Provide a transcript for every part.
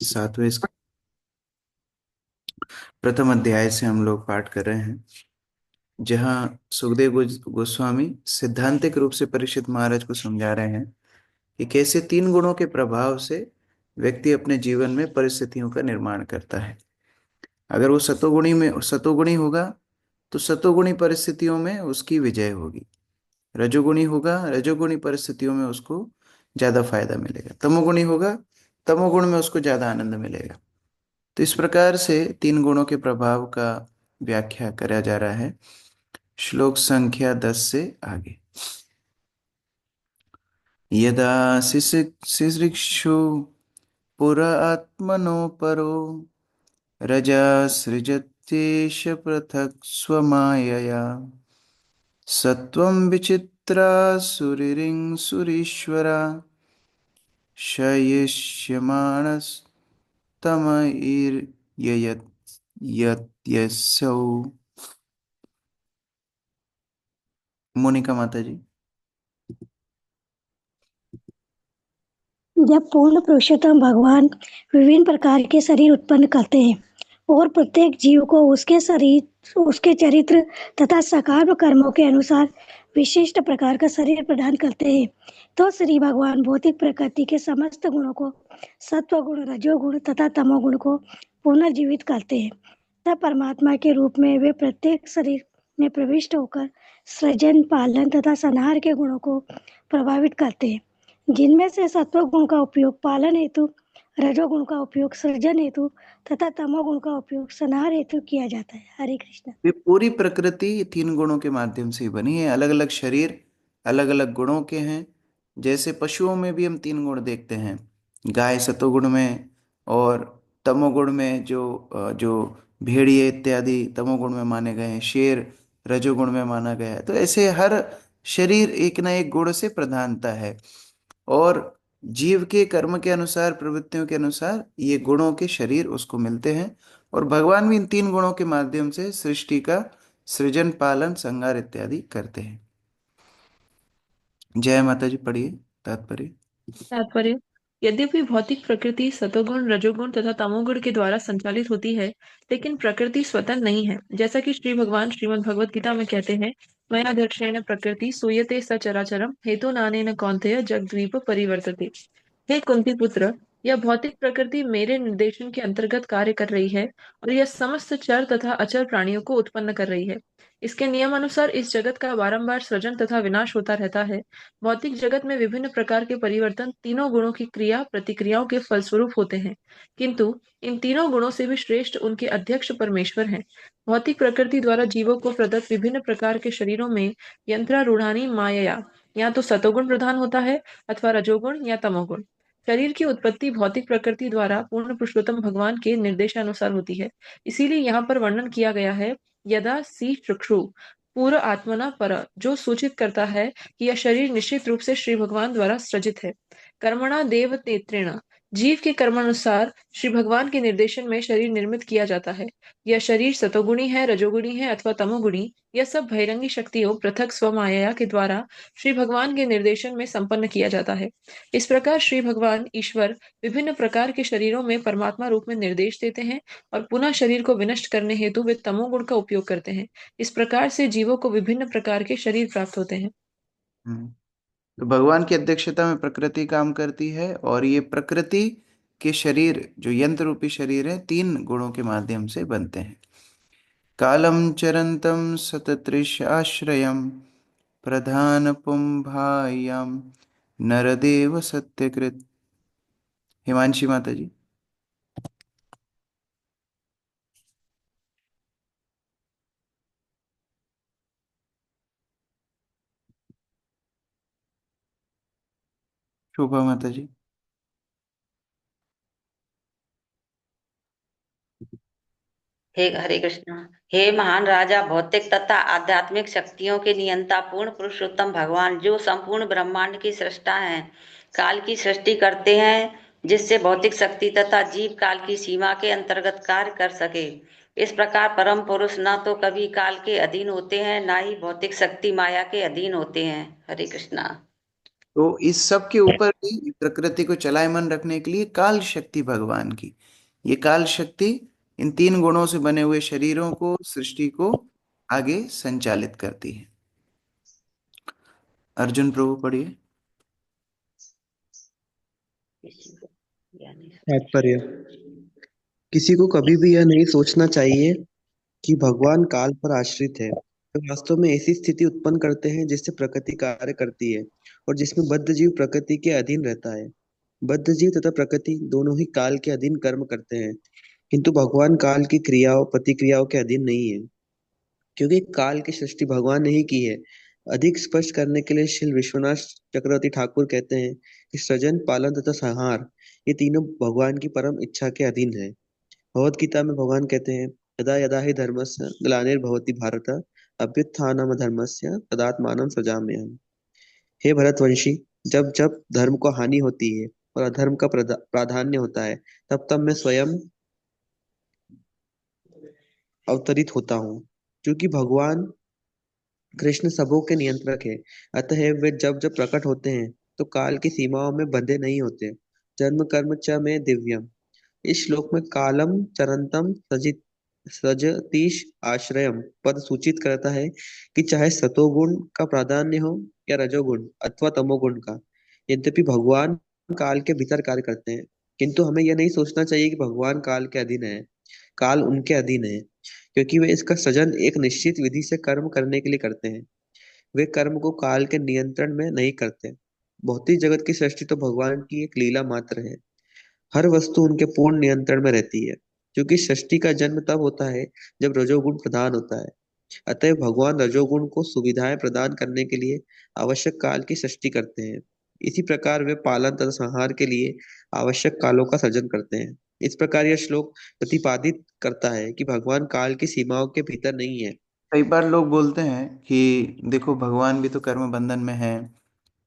सातवें प्रथम अध्याय से हम लोग पाठ कर रहे हैं, जहां सुखदेव गोस्वामी सिद्धांतिक रूप से परीक्षित महाराज को समझा रहे हैं कि कैसे तीन गुणों के प्रभाव से व्यक्ति अपने जीवन में परिस्थितियों का निर्माण करता है। अगर वो सतोगुणी होगा तो सतोगुणी परिस्थितियों में उसकी विजय होगी। रजोगुणी होगा, रजोगुणी परिस्थितियों में उसको ज्यादा फायदा मिलेगा। तमोगुणी होगा, तमोगुण में उसको ज्यादा आनंद मिलेगा। तो इस प्रकार से तीन गुणों के प्रभाव का व्याख्या करा जा रहा है श्लोक संख्या 10 से आगे। यदा शिशिक्षु पुरा आत्मनो परो रजा सृजत्येष पृथक् स्वमायया सत्वं विचित्रा सुरिरिं सुरीश्वरा शयिष्यमाणस्तमयिर्ययत्यसौ। मोनिका माता जी। जब पूर्ण पुरुषोत्तम भगवान विभिन्न प्रकार के शरीर उत्पन्न करते हैं और प्रत्येक जीव को उसके शरीर, उसके चरित्र तथा सकाम कर्मों के अनुसार विशिष्ट प्रकार का शरीर प्रदान करते हैं, तो श्री भगवान भौतिक प्रकृति के समस्त गुणों को, सत्व गुण, रजोगुण तथा तमोगुण को पुनर्जीवित करते हैं। तब परमात्मा के रूप में वे प्रत्येक शरीर में प्रविष्ट होकर सृजन, पालन तथा संहार के गुणों को प्रभावित करते हैं, जिनमें से सत्व गुण का उपयोग पालन हेतु, रजोगुण का उपयोग सृजन हेतु तथा तमोगुण का उपयोग संहार हेतु किया जाता है। हरे कृष्ण। ये पूरी प्रकृति तीन गुणों के माध्यम से ही बनी है। अलग अलग शरीर अलग अलग गुणों के हैं। जैसे पशुओं में भी हम तीन गुण देखते हैं, गाय सतोगुण में, और तमोगुण में जो भेड़िए इत्यादि तमोगुण में माने गए हैं, शेर रजोगुण में माना गया है। तो ऐसे हर शरीर एक ना एक गुण से प्रधानता है, और जीव के कर्म के अनुसार, प्रवृत्तियों के अनुसार ये गुणों के शरीर उसको मिलते हैं। और भगवान भी इन तीन गुणों के माध्यम से सृष्टि का सृजन, पालन, संहार इत्यादि करते हैं। जय माता जी। पढ़िए तात्पर्य। तात्पर्य। यद्यपि भौतिक प्रकृति सतोगुण, रजोगुण तथा तमोगुण के द्वारा संचालित होती है, लेकिन प्रकृति स्वतंत्र नहीं है। जैसा कि श्री भगवान श्रीमद् भगवत गीता में कहते हैं, मया दर्शेन प्रकृति सूयते सचराचरम हेतु नानेन कौन्तेय जगद्वीप परिवर्तते। हे कुंती पुत्र, यह भौतिक प्रकृति मेरे निर्देशन के अंतर्गत कार्य कर रही है और यह समस्त चर तथा अचर प्राणियों को उत्पन्न कर रही है। इसके नियम अनुसार इस जगत का बारंबार सृजन तथा विनाश होता रहता है। भौतिक जगत में विभिन्न प्रकार के परिवर्तन तीनों गुणों की क्रिया प्रतिक्रियाओं के फलस्वरूप होते हैं, किंतु इन तीनों गुणों से भी श्रेष्ठ उनके अध्यक्ष परमेश्वर हैं। भौतिक प्रकृति द्वारा जीवों को प्रदत्त विभिन्न प्रकार के शरीरों में यंत्रारूढ़ानी मायया या तो सतोगुण प्रधान होता है अथवा रजोगुण या तमोगुण। शरीर की उत्पत्ति भौतिक प्रकृति द्वारा पूर्ण पुरुषोत्तम भगवान के निर्देशानुसार होती है। इसीलिए यहाँ पर वर्णन किया गया है, यदा सी चक्षु पूर्व आत्मना पर, जो सूचित करता है कि यह शरीर निश्चित रूप से श्री भगवान द्वारा सृजित है। कर्मणा देव नेत्रेण, जीव के कर्मानुसार श्री भगवान के निर्देशन में शरीर निर्मित किया जाता है। यह शरीर सतोगुणी है, रजोगुणी है अथवा तमोगुणी, यह सब बहिरंगी शक्तियों पृथक स्वमाया के द्वारा श्री भगवान के निर्देशन में संपन्न किया जाता है। इस प्रकार श्री भगवान ईश्वर विभिन्न प्रकार के शरीरों में परमात्मा रूप में निर्देश देते हैं और पुनः शरीर को विनष्ट करने हेतु वे तमोगुण का उपयोग करते हैं। इस प्रकार से जीवों को विभिन्न प्रकार के शरीर प्राप्त होते हैं। तो भगवान की अध्यक्षता में प्रकृति काम करती है, और ये प्रकृति के शरीर जो यंत्र रूपी शरीर है, तीन गुणों के माध्यम से बनते हैं। कालम चरंतम सततृष आश्रयम प्रधान पुंभायाम नरदेव सत्यकृत। हिमांशी माता जी। शोभा माता जी। हे हरे कृष्ण। हे महान राजा, भौतिक तथा आध्यात्मिक शक्तियों के नियंता पूर्ण पुरुषोत्तम भगवान, जो संपूर्ण ब्रह्मांड की सृष्टा हैं, काल की सृष्टि करते हैं, जिससे भौतिक शक्ति तथा जीव काल की सीमा के अंतर्गत कार्य कर सके। इस प्रकार परम पुरुष न तो कभी काल के अधीन होते हैं, न ही भौतिक शक्ति माया के अधीन होते हैं। हरे कृष्णा। तो इस सब के ऊपर भी प्रकृति को चलायमान रखने के लिए काल शक्ति भगवान की, ये काल शक्ति इन तीन गुणों से बने हुए शरीरों को, सृष्टि को आगे संचालित करती है। अर्जुन प्रभु पढ़िए। तात्पर्य। किसी को कभी भी यह नहीं सोचना चाहिए कि भगवान काल पर आश्रित है। वे वास्तव में ऐसी स्थिति उत्पन्न करते हैं जिससे प्रकृति कार्य करती है और जिसमें बद्ध जीव प्रकृति के अधीन रहता है। बद्ध जीव तथा प्रकृति दोनों ही काल के अधीन कर्म करते हैं, किंतु भगवान काल की क्रियाओं प्रतिक्रियाओं के अधीन नहीं है, क्योंकि काल की सृष्टि भगवान ने ही की है। अधिक स्पष्ट करने के लिए श्री विश्वनाथ चक्रवर्ती ठाकुर कहते हैं कि सृजन, पालन तथा संहार ये तीनों भगवान की परम इच्छा के अधीन है। भगवत गीता में भगवान कहते हैं, यदा यदा हि धर्मस्य ग्लानिर्भवति भारत अभ्युत्थानमधर्मस्य तदात्मानं सृजाम्यहम्। हे भरतवंशी, जब जब धर्म को हानि होती है और अधर्म का प्राधान्य होता है, तब तब मैं स्वयं अवतरित होता हूँ। क्योंकि भगवान कृष्ण सबों के नियंत्रक है, अतः वे जब जब प्रकट होते हैं तो काल की सीमाओं में बंधे नहीं होते। जन्म कर्म च में दिव्यम। इस श्लोक में कालम चरंतम सजित सजतीश आश्रयम पद सूचित करता है कि चाहे सतोगुण का प्राधान्य हो या रजोगुण अथवा तमोगुण का, यद्यपि भगवान काल के भीतर कार्य करते हैं, किंतु हमें यह नहीं सोचना चाहिए कि भगवान काल के अधीन है। काल उनके अधीन है, क्योंकि वे इसका सृजन एक निश्चित विधि से कर्म करने के लिए करते हैं। वे कर्म को काल के नियंत्रण में नहीं करते। भौतिक जगत की सृष्टि तो भगवान की एक लीला मात्र है। हर वस्तु उनके पूर्ण नियंत्रण में रहती है, क्योंकि सृष्टि का जन्म तब होता है जब रजोगुण प्रधान होता है। अतः भगवान रजोगुण को सुविधाएं प्रदान करने के लिए आवश्यक काल की सृष्टि करते हैं। इसी प्रकार वे पालन तथा संहार के लिए आवश्यक कालों का सृजन करते हैं। इस प्रकार यह श्लोक प्रतिपादित करता है कि भगवान काल की सीमाओं के भीतर नहीं है। कई बार लोग बोलते हैं कि देखो भगवान भी तो कर्म बंधन में है,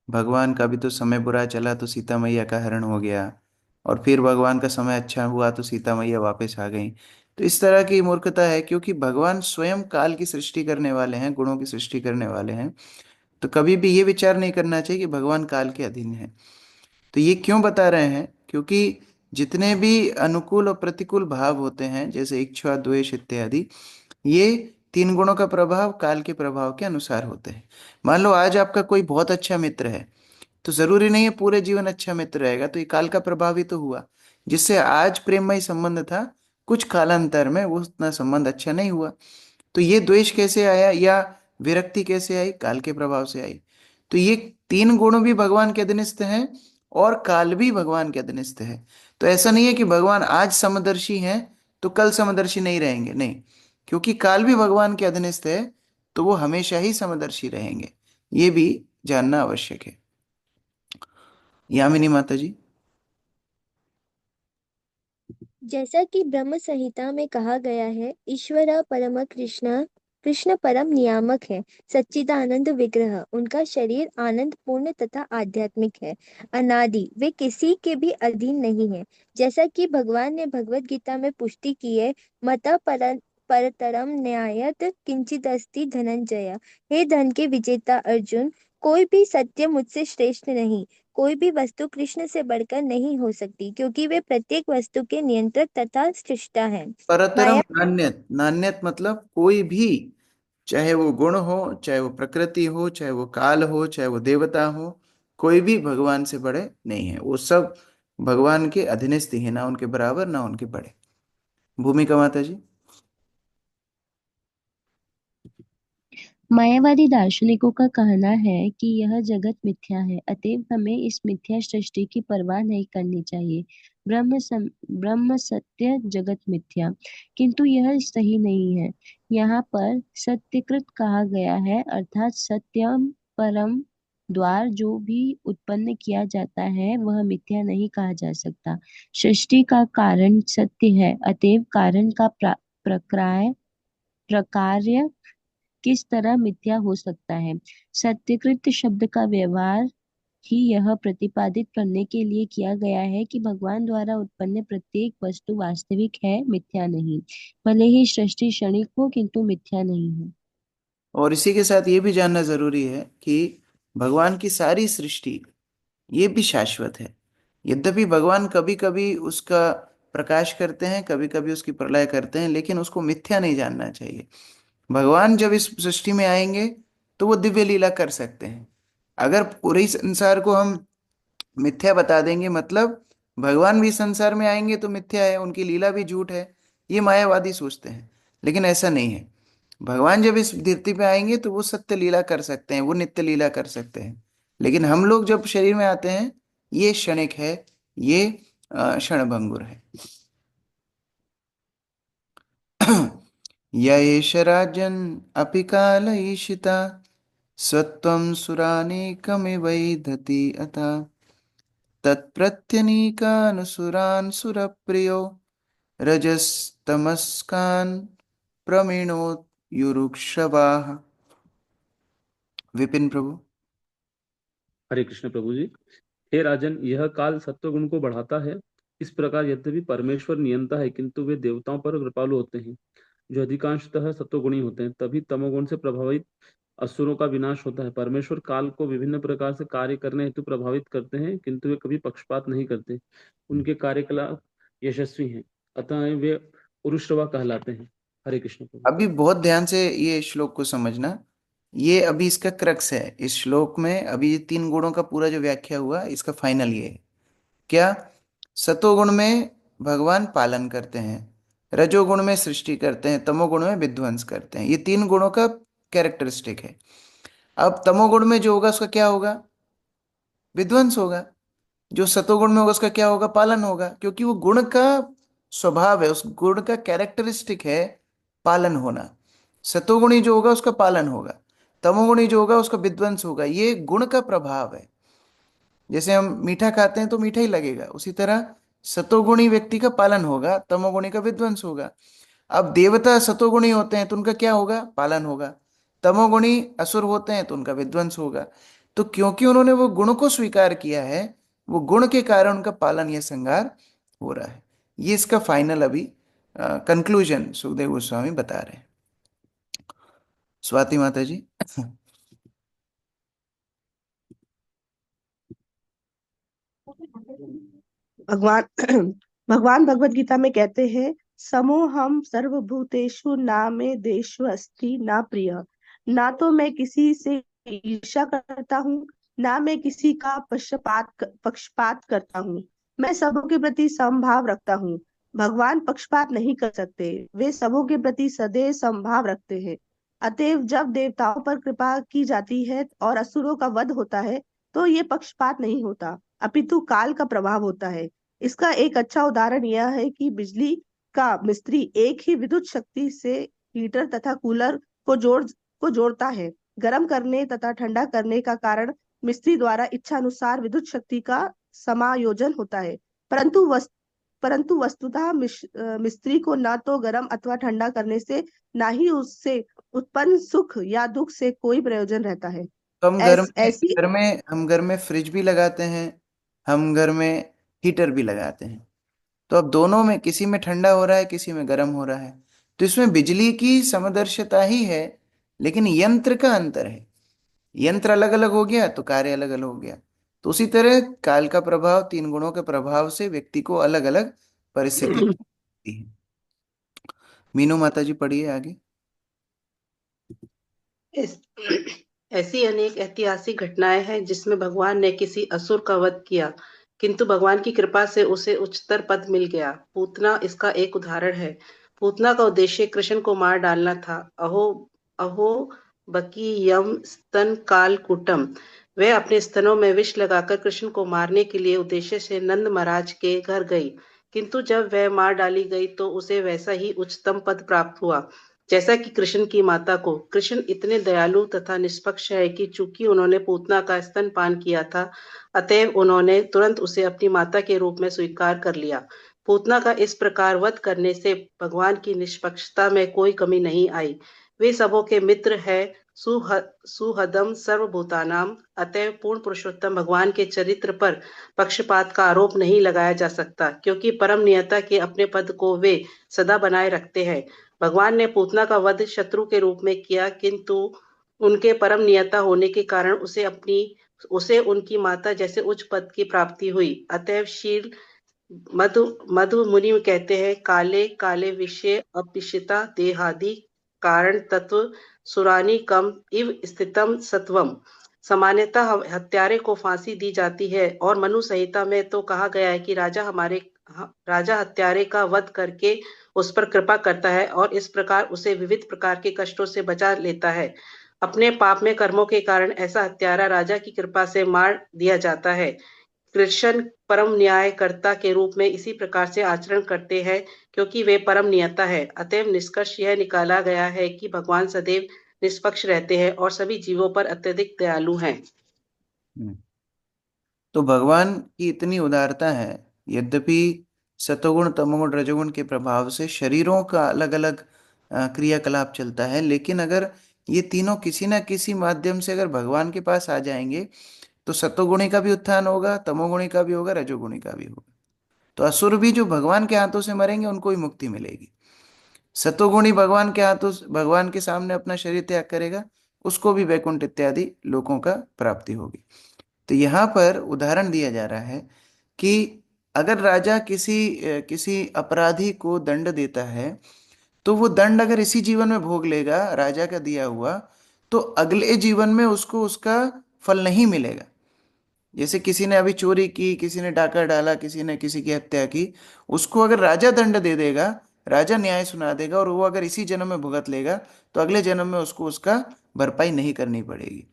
भगवान का भी तो समय बुरा चला तो सीता मैया का हरण हो गया, और फिर भगवान का समय अच्छा हुआ तो सीता मैया वापस आ गई। तो इस तरह की मूर्खता है, क्योंकि भगवान स्वयं काल की सृष्टि करने वाले हैं, गुणों की सृष्टि करने वाले हैं। तो कभी भी ये विचार नहीं करना चाहिए कि भगवान काल के अधीन है। तो ये क्यों बता रहे हैं? क्योंकि जितने भी अनुकूल और प्रतिकूल भाव होते हैं, जैसे इच्छा, द्वेष इत्यादि, ये तीन गुणों का प्रभाव काल के प्रभाव के अनुसार होते हैं। मान लो आज आपका कोई बहुत अच्छा मित्र है, तो जरूरी नहीं है पूरे जीवन अच्छा मित्र रहेगा, तो ये काल का प्रभाव ही तो हुआ। जिससे आज प्रेममय संबंध था, कुछ कालांतर में वो उतना संबंध अच्छा नहीं हुआ। तो ये द्वेष कैसे आया या विरक्ति कैसे आई? काल के प्रभाव से आई। तो ये तीन गुण भी भगवान के अधीनस्थ हैं और काल भी भगवान के अधीनस्थ है। तो ऐसा नहीं है कि भगवान आज समदर्शी हैं तो कल समदर्शी नहीं रहेंगे, नहीं। क्योंकि काल भी भगवान के अधीनस्थ है, तो वो हमेशा ही समदर्शी रहेंगे। ये भी जानना आवश्यक है। यामिनी माता जी। जैसा कि ब्रह्म संहिता में कहा गया है, ईश्वर परम कृष्ण कृष्ण परम नियामक है, सच्चिदानंद विग्रह। उनका शरीर आनंद पूर्ण तथा आध्यात्मिक है, अनादि। वे किसी के भी अधीन नहीं है। जैसा कि भगवान ने भगवत गीता में पुष्टि की है, मता परतरम न्यायत किंचित अस्ति धनंजय। हे धन के विजेता अर्जुन, कोई भी सत्य मुझसे श्रेष्ठ नहीं। कोई भी वस्तु कृष्ण से बढ़कर नहीं हो सकती, क्योंकि वे प्रत्येक वस्तु के नियंत्रक तथा सृष्टा हैं। परतरम माया नान्यत, नान्यत मतलब कोई भी, चाहे वो गुण हो, चाहे वो प्रकृति हो, चाहे वो काल हो, चाहे वो देवता हो, कोई भी भगवान से बड़े नहीं है। वो सब भगवान के अधीनस्थ ही है, ना उनके बराबर ना उनके बड़े। भूमिका माता जी। मायावादी दार्शनिकों का कहना है कि यह जगत मिथ्या है, अतएव हमें इस मिथ्या सृष्टि की परवाह नहीं करनी चाहिए। ब्रह्म सत्य, जगत मिथ्या। किंतु यह सही नहीं है। यहाँ पर सत्यकृत कहा गया है, अर्थात सत्यम परम द्वार जो भी उत्पन्न किया जाता है वह मिथ्या नहीं कहा जा सकता। सृष्टि का कारण सत्य है, अतएव कारण का प्रकार्य किस तरह मिथ्या हो सकता है। सत्यकृत शब्द का व्यवहार ही यह प्रतिपादित करने के लिए किया गया है कि भगवान द्वारा उत्पन्न प्रत्येक वस्तु वास्तविक है, मिथ्या नहीं। भले ही सृष्टि क्षणिक हो, किंतु मिथ्या नहीं है। और इसी के साथ ये भी जानना जरूरी है कि भगवान की सारी सृष्टि ये भी शाश्वत है। यद्यपि भगवान कभी कभी उसका प्रकाश करते हैं, कभी कभी उसकी प्रलय करते हैं, लेकिन उसको मिथ्या नहीं जानना चाहिए। भगवान जब इस सृष्टि में आएंगे तो वो दिव्य लीला कर सकते हैं। अगर पूरे संसार को हम मिथ्या बता देंगे, मतलब भगवान भी संसार में आएंगे तो मिथ्या है, उनकी लीला भी झूठ है, ये मायावादी सोचते हैं। लेकिन ऐसा नहीं है। भगवान जब इस धरती पे आएंगे तो वो सत्य लीला कर सकते हैं, वो नित्य लीला कर सकते हैं। लेकिन हम लोग जब शरीर में आते हैं, ये क्षणिक है, ये क्षणभंगुर है। य एष राजन् अपि काल ईशिता सत्वं सुरानेकमिवैधति अथा तत्प्रत्यनीकान् सुरप्रियो रजस्तमस्कान् प्रमिणोत्युरुक्षवाः। विपिन प्रभु। हरे कृष्ण प्रभु जी। हे राजन, यह काल सत्वगुण को बढ़ाता है। इस प्रकार यद्यपि परमेश्वर नियंता है, किंतु वे देवताओं पर कृपालु होते हैं, जो अधिकांशतः सत्वगुणी होते हैं। तभी तमोगुण से प्रभावित असुरों का विनाश होता है। परमेश्वर काल को विभिन्न प्रकार से कार्य करने हेतु प्रभावित करते हैं, किंतु वे कभी पक्षपात नहीं करते। उनके कार्यकलाप यशस्वी हैं, अतः वे पुरुषवा कहलाते हैं। हरे कृष्ण प्रभु। अभी बहुत ध्यान से ये श्लोक को समझना। ये अभी इसका क्रक्स है। इस श्लोक में अभी ये तीन गुणों का पूरा जो व्याख्या हुआ, इसका फाइनल ये है। क्या? सतोगुण में भगवान पालन करते हैं, रजोगुण में सृष्टि करते हैं, तमोगुण में विध्वंस करते हैं। ये तीन गुणों का कैरेक्टरिस्टिक है। अब तमोगुण में जो होगा उसका क्या होगा? विध्वंस होगा। जो सतोगुण में होगा उसका क्या होगा? पालन होगा, क्योंकि वो गुण का स्वभाव है, उस गुण का कैरेक्टरिस्टिक है पालन होना। सतोगुणी जो होगा उसका पालन होगा, तमोगुणी जो होगा उसका विध्वंस होगा। ये गुण का प्रभाव है। जैसे हम मीठा खाते हैं तो मीठा ही लगेगा, उसी तरह सतोगुणी व्यक्ति का पालन होगा, तमोगुणी का विध्वंस होगा। अब देवता सतोगुणी होते हैं तो उनका क्या होगा? पालन होगा। तमोगुणी असुर होते हैं तो उनका विध्वंस होगा। तो क्योंकि उन्होंने वो गुण को स्वीकार किया है, वो गुण के कारण उनका पालन या संहार हो रहा है। ये इसका फाइनल अभी कंक्लूजन सुखदेव गोस्वामी बता रहे हैं। स्वाति माता जी। भगवान भगवान भगवत गीता में कहते हैं, समोहम सर्वभूतेषु ना मे देशु अस्ति ना प्रिय। ना तो मैं किसी से ईर्ष्या करता हूँ, ना मैं किसी का पक्षपात करता हूँ। मैं सबों के प्रति समभाव रखता हूँ। भगवान पक्षपात नहीं कर सकते, वे सबों के प्रति सदैव समभाव रखते हैं। अतएव जब देवताओं पर कृपा की जाती है और असुरों का वध होता है, तो ये पक्षपात नहीं होता, अपितु काल का प्रभाव होता है। इसका एक अच्छा उदाहरण यह है कि बिजली का मिस्त्री एक ही विद्युत शक्ति से हीटर तथा कूलर को जोड़ता है। गर्म करने तथा ठंडा करने का कारण मिस्त्री द्वारा इच्छा अनुसार विद्युत शक्ति का समायोजन होता है, परंतु वस्तुतः मिस्त्री को न तो गर्म अथवा ठंडा करने से, ना ही उससे उत्पन्न सुख या दुख से कोई प्रयोजन रहता है। तो ऐसी हम घर में फ्रिज भी लगाते हैं, हम घर में हीटर भी लगाते हैं। तो अब दोनों में किसी में ठंडा हो रहा है, किसी में गर्म हो रहा है। तो इसमें बिजली की समदर्शिता ही है, लेकिन यंत्र का अंतर है। यंत्र अलग अलग हो गया तो कार्य अलग अलग हो गया। तो उसी तरह काल का प्रभाव, तीन गुणों के प्रभाव से व्यक्ति को अलग अलग परिस्थिति होती है। मीनू माता जी पढ़िए आगे। ऐसी अनेक ऐतिहासिक घटनाएं हैं जिसमें भगवान ने किसी असुर का वध किया, किंतु भगवान की कृपा से उसे उच्चतर पद मिल गया। पूतना इसका एक उदाहरण है। पूतना का उद्देश्य कृष्ण को मार डालना था। अहो अहो बकी यम स्तन काल कुटम। वह अपने स्तनों में विष लगाकर कृष्ण को मारने के लिए उद्देश्य से नंद महाराज के घर गई, किंतु जब वह मार डाली गई तो उसे वैसा ही उच्चतम पद प्राप्त हुआ जैसा कि कृष्ण की माता को। कृष्ण इतने दयालु तथा निष्पक्ष है कि चूंकि उन्होंने पूतना का स्तनपान किया था, अतएव उन्होंने तुरंत उसे अपनी माता के रूप में स्वीकार कर लिया। पूतना का इस प्रकार वध करने से भगवान की निष्पक्षता में कोई कमी नहीं आई। वे सबों के मित्र है, सुहदम सर्वभूतानाम। अतएव पूर्ण पुरुषोत्तम भगवान के चरित्र पर पक्षपात का आरोप नहीं लगाया जा सकता, क्योंकि परम नियता के अपने पद को वे सदा बनाए रखते हैं। भगवान ने पूतना का वध शत्रु के रूप में किया, किंतु उनके परम नियता होने के कारण उसे अपनी उसे उनकी माता जैसे उच्च पद की प्राप्ति हुई। अतएव शील मधु मधु मुनि कहते हैं, काले काले विषय अपिशिता देहादि कारण तत्व सुरानी कम इव स्थितम सत्वम। सामान्यतः हत्यारे को फांसी दी जाती है और मनु संहिता में तो कहा गया है कि राजा हत्यारे का वध करके उस पर कृपा करता है और इस प्रकार उसे विविध प्रकार के कष्टों से बचा लेता है। अपने पाप में कर्मों के कारण ऐसा हत्यारा राजा की कृपा से मार दिया जाता है। कृष्ण परम न्यायकर्ता के रूप में इसी प्रकार से आचरण करते हैं क्योंकि वे परम नियता है। अतएव निष्कर्ष यह निकाला गया है कि भगवान सदैव निष्पक्ष रहते हैं और सभी जीवों पर अत्यधिक दयालु हैं। तो भगवान की इतनी उदारता है, यद्यपि सतोगुण तमोगुण रजोगुण के प्रभाव से शरीरों का अलग अलग क्रियाकलाप चलता है, लेकिन अगर ये तीनों किसी ना किसी माध्यम से अगर भगवान के पास आ जाएंगे तो सतोगुणी का भी उत्थान होगा, तमोगुणी का भी होगा, रजोगुणी का भी होगा। तो असुर भी जो भगवान के हाथों से मरेंगे उनको भी मुक्ति मिलेगी। सतोगुणी भगवान के हाथों भगवान के सामने अपना शरीर त्याग करेगा, उसको भी वैकुंठ इत्यादि लोकों का प्राप्ति होगी। तो यहाँ पर उदाहरण दिया जा रहा है कि अगर राजा किसी अपराधी को दंड देता है तो वो दंड अगर इसी जीवन में भोग लेगा राजा का दिया हुआ, तो अगले जीवन में उसको उसका फल नहीं मिलेगा। जैसे किसी ने अभी चोरी की, किसी ने डाका डाला, किसी ने किसी की हत्या की, उसको अगर राजा दंड दे देगा, राजा न्याय सुना देगा और वो अगर इसी जन्म में भुगत लेगा तो अगले जन्म में उसको उसका भरपाई नहीं करनी पड़ेगी।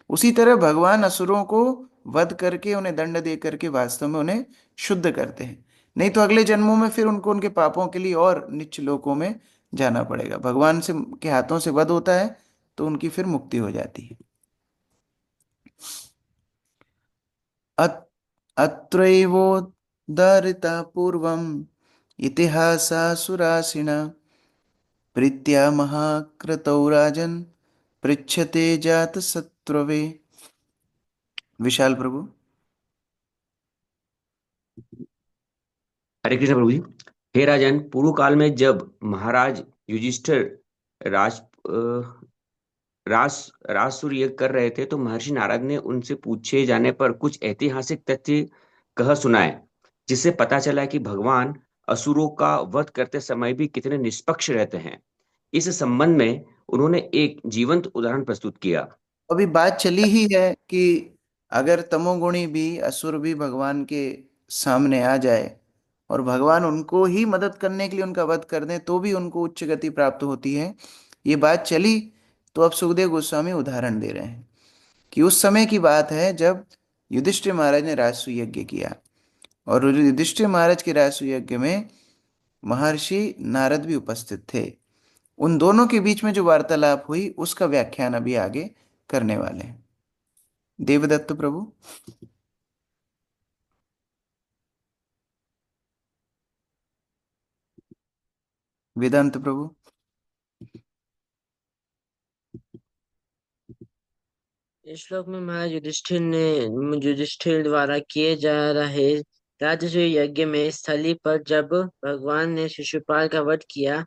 उसी तरह भगवान असुरों को वध करके उन्हें दंड दे करके वास्तव में उन्हें शुद्ध करते हैं, नहीं तो अगले जन्मों में फिर उनको उनके पापों के लिए और नीच लोकों में जाना पड़ेगा। भगवान से के हाथों से वध होता है तो उनकी फिर मुक्ति हो जाती है। अत्रैवोद्धरिता पूर्वम् इतिहासासुरासिना प्रीत्या महाक्रतौ राजन् पृच्छते जात शत्रवे। विशाल प्रभु। हरे कृष्ण प्रभु जी। हे राजन, पूर्व काल में जब महाराज युधिष्ठिर राज रास राजसूय यज्ञ कर रहे थे तो महर्षि नारद ने उनसे पूछे जाने पर कुछ ऐतिहासिक तथ्य कह सुनाए, जिससे पता चला कि भगवान असुरों का वध करते समय भी कितने निष्पक्ष रहते हैं। इस संबंध में उन्होंने एक जीवंत उदाहरण प्रस्तुत किया। अभी बात चली ही है कि अगर तमोगुणी भी असुर भी भगवान के सामने आ जाए और भगवान उनको ही मदद करने के लिए उनका वध कर दें तो भी उनको उच्च गति प्राप्त होती है। ये बात चली तो अब सुखदेव गोस्वामी उदाहरण दे रहे हैं कि उस समय की बात है जब युधिष्ठिर महाराज ने राजसूय यज्ञ किया और युधिष्ठिर महाराज के राजसूय यज्ञ में महर्षि नारद भी उपस्थित थे। उन दोनों के बीच में जो वार्तालाप हुई उसका व्याख्यान अभी आगे करने वाले हैं। देवदत्त प्रभु। वेदांत प्रभु। इस श्लोक में महाराज युधिष्ठिर द्वारा किए जा रहे राजसूय यज्ञ में स्थली पर जब भगवान ने शिशुपाल का वध किया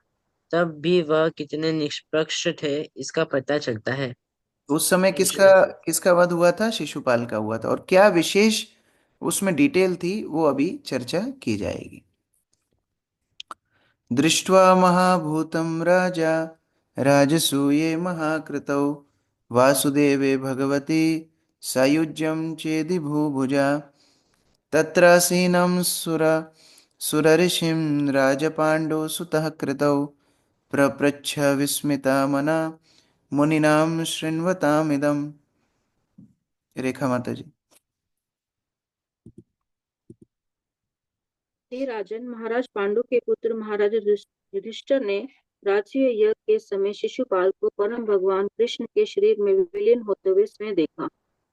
तब भी वह कितने निष्पक्ष थे इसका पता चलता है। उस समय किसका किसका वध हुआ था? शिशुपाल का हुआ था। और क्या विशेष उसमें डिटेल थी वो अभी चर्चा की जाएगी। दृष्ट्वा महाभूतं राजा राजसूये महाकृतौ वासुदेवे भगवती सायुज्यं चेदि भूभुजा तत्रासीनं सुरऋषिं राजपाण्डो सुतः कृतौ प्रपृच्छ विस्मिता मना मुनिनां शृण्वतामिदम्। रेखा माता जी। हे राजन, महाराज पांडु के पुत्र महाराज युधिष्ठिर ने राजसूय यज्ञ के समय शिशुपाल को परम भगवान कृष्ण के शरीर में विलीन होते हुए स्वयं देखा।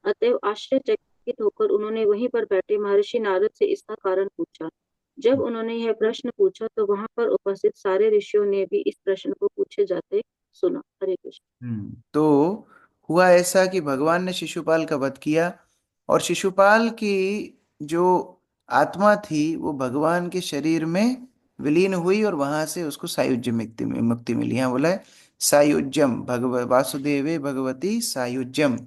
अतएव आश्चर्यचकित होकर उन्होंने वहीं पर बैठे महर्षि नारद से इसका कारण पूछा। जब उन्होंने यह प्रश्न पूछा तो वहां पर उपस्थित सारे ऋषियों ने भी इस प्रश्न को पूछे जाते सुना। हरे कृष्ण। तो हुआ ऐसा कि भगवान ने शिशुपाल का वध किया और शिशुपाल की जो आत्मा थी वो भगवान के शरीर में विलीन हुई और वहां से उसको सायुज्य मुक्ति मिली। यहाँ बोला है सायुज्यम वासुदेवे भगवती सायुज्यम।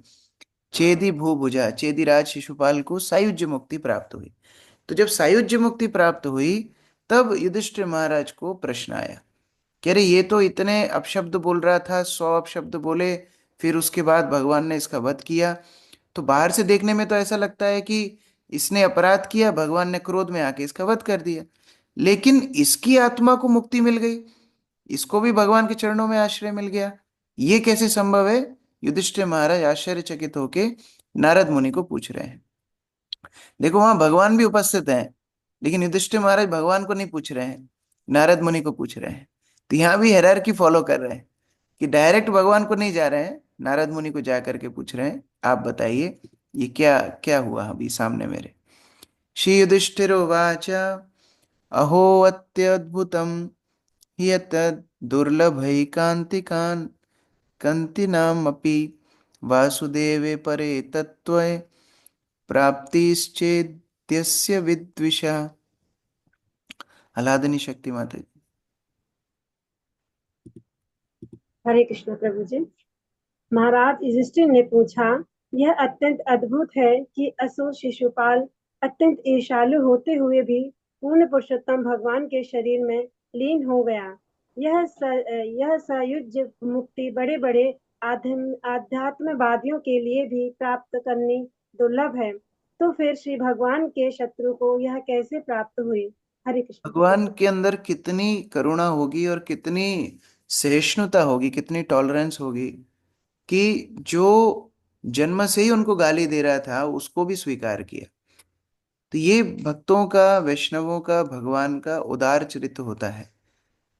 चेदी भूभुजा, चेदीराज शिशुपाल को सायुज्य मुक्ति प्राप्त हुई। तो जब सायुज्य मुक्ति प्राप्त हुई तब युधिष्ठिर महाराज को प्रश्न आया कि अरे ये तो इतने अपशब्द बोल रहा था, 100 अपशब्द बोले, फिर उसके बाद भगवान ने इसका वध किया। तो बाहर से देखने में तो ऐसा लगता है कि इसने अपराध किया, भगवान ने क्रोध में आके इसका वध कर दिया, लेकिन इसकी आत्मा को मुक्ति मिल गई, इसको भी भगवान के चरणों में आश्रय मिल गया, ये कैसे संभव है? युधिष्ठिर महाराज आश्चर्यचकित होके नारद मुनि को पूछ रहे हैं। देखो वहां भगवान भी उपस्थित हैं, लेकिन युधिष्ठिर महाराज भगवान को नहीं पूछ रहे हैं, नारद मुनि को पूछ रहे हैं। तो यहाँ भी हायरार्की फॉलो कर रहे हैं कि डायरेक्ट भगवान को नहीं जा रहे हैं, नारद मुनि को जा करके पूछ रहे हैं, आप बताइए ये क्या क्या हुआ अभी सामने मेरे। श्री युधिष्ठिरोवाच अहो अत्यद्भुतम यत् दुर्लभैकान्तिकान् कन्तिनामपि वासुदेवे परे तत्त्वे प्राप्तिश्चेद्यस्य विद्विषा। आह्लादनी शक्ति माता जी। हरे कृष्ण प्रभु जी। महाराज युधिष्ठिर ने पूछा, यह अत्यंत अद्भुत है कि असुर शिशुपाल अत्यंत ईर्ष्यालु होते हुए भी पूर्ण पुरुषोत्तम भगवान के शरीर में लीन हो गया। यह सायुज्य मुक्ति बड़े बड़े आध्यात्मवादियों के लिए भी प्राप्त करनी दुर्लभ है। तो फिर श्री भगवान के शत्रु को यह कैसे प्राप्त हुई? हरे कृष्ण। भगवान के अंदर कितनी करुणा होगी और कितनी सहिष्णुता होगी, कितनी टॉलरेंस होगी कि जो जन्म से ही उनको गाली दे रहा था उसको भी स्वीकार किया। तो ये भक्तों का, वैष्णवों का, भगवान का उदार चरित्र होता है।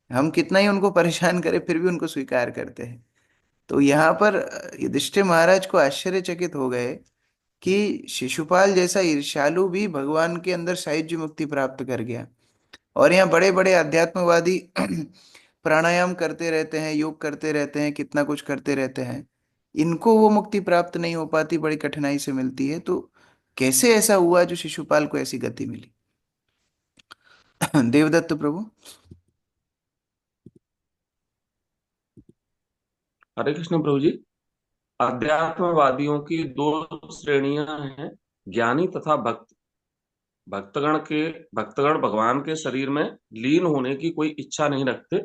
हम कितना ही उनको परेशान करें फिर भी उनको स्वीकार करते हैं। तो यहाँ पर युधिष्ठिर महाराज को आश्चर्यचकित हो गए कि शिशुपाल जैसा ईर्ष्यालु भी भगवान के अंदर सायुज्य मुक्ति प्राप्त कर गया। और यहाँ बड़े बड़े अध्यात्मवादी प्राणायाम करते रहते हैं, योग करते रहते हैं, कितना कुछ करते रहते हैं, इनको वो मुक्ति प्राप्त नहीं हो पाती, बड़ी कठिनाई से मिलती है। तो कैसे ऐसा हुआ जो शिशुपाल को ऐसी गति मिली? देवदत्त प्रभु। हरे कृष्ण प्रभु जी। अध्यात्मवादियों की दो श्रेणियां हैं, ज्ञानी तथा भक्त। भक्तगण भगवान के शरीर में लीन होने की कोई इच्छा नहीं रखते,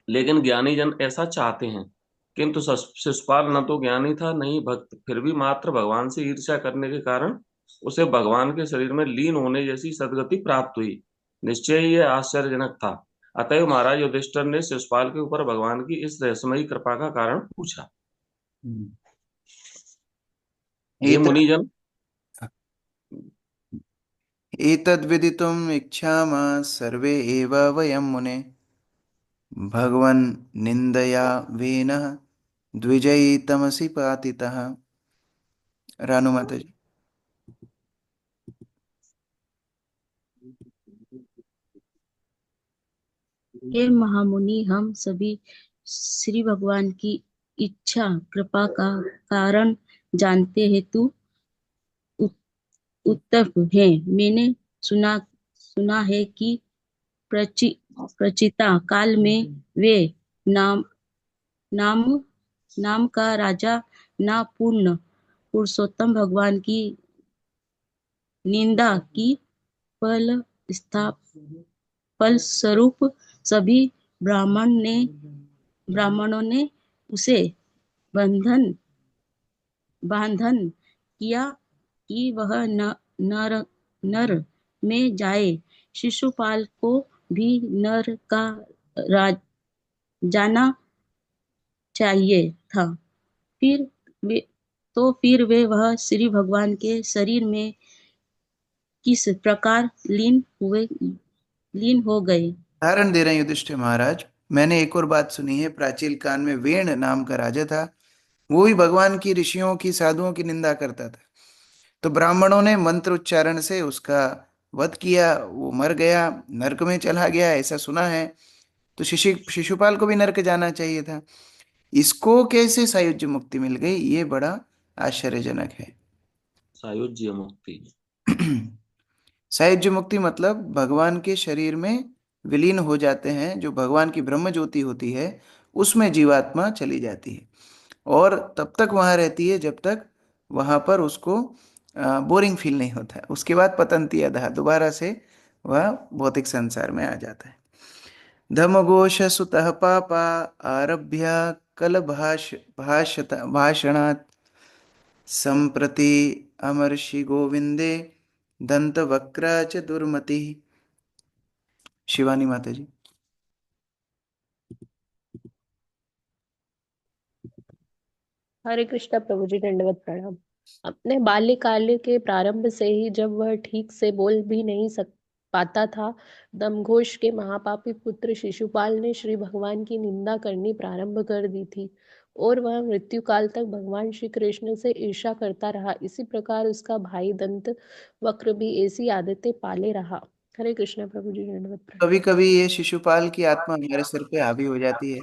लेकिन ज्ञानी जन ऐसा चाहते हैं। किंतु शिशुपाल न तो ज्ञानी था न ही भक्त, फिर भी मात्र भगवान से ईर्ष्या करने के कारण उसे भगवान के शरीर में लीन होने जैसी सदगति प्राप्त हुई। निश्चय ही यह आश्चर्यजनक था। अतएव महाराज युधिष्ठिर ने शिशुपाल के ऊपर भगवान की इस रहस्यमयी कृपा का कारण पूछा। हे मुनिजन, एतद्विदितुम् इच्छामः सर्वे एव वयं मुने भगवन् निन्दया वेनः द्विजयी तमसि पातितः। रानू माता जी। हे महामुनि, हम सभी श्री भगवान की इच्छा कृपा का कारण जानते हेतु उत्तप है। मैंने सुना है कि प्रचिता काल में वे नाम नाम नाम का राजा ना पूर्ण पुरुषोत्तम भगवान की निंदा की फलस्वरूप सभी ब्राह्मणों ने उसे बांधन किया कि वह नर में जाए। शिशुपाल को भी नर का राज जाना चाहिए था। फिर वह श्री भगवान के शरीर में किस प्रकार लीन हो गए? उदाहरण दे रहे हैं युधिष्ठिर महाराज। मैंने एक और बात सुनी है, प्राचीन काल में वेण नाम का राजा था, वो भी भगवान की, ऋषियों की, साधुओं की निंदा करता था। तो ब्राह्मणों ने मंत्र उच्चारण से उसका वध किया, वो मर गया, नरक में चला गया, ऐसा सुना है। तो शिशुपाल को भी नरक जाना चाहिए था, इसको कैसे सायुज्य मुक्ति मिल गई? ये बड़ा आश्चर्यजनक है। सायुज्य मुक्ति सायुज्य मुक्ति मतलब भगवान के शरीर में विलीन हो जाते हैं, जो भगवान की ब्रह्म ज्योति होती है उसमें जीवात्मा चली जाती है और तब तक वहां रहती है जब तक वहां पर उसको बोरिंग फील नहीं होता है। उसके बाद पतंती अधः, दोबारा से वह भौतिक संसार में आ जाता है। धमघोष सुतः पापा आरभ्य कल भाषणात् संप्रति अमर्षि गोविंदे दंत वक्र च दुर्मति। शिवानी माता जी। हरे कृष्णा प्रभु जी, दंडवत प्रणाम। अपने बाल्यकाल के प्रारंभ से ही जब वह ठीक से बोल भी नहीं पाता था, दमघोष के महापापी पुत्र शिशुपाल ने श्री भगवान की निंदा करनी प्रारंभ कर दी थी और वह मृत्यु काल तक भगवान श्री कृष्ण से ईर्ष्या करता रहा। इसी प्रकार उसका भाई दंत वक्र भी ऐसी आदतें पाले रहा। हरे कृष्णा प्रभु जी, दंडवत प्रणाम। कभी कभी ये शिशुपाल की आत्मा हमारे सिर पे हावी हो जाती है,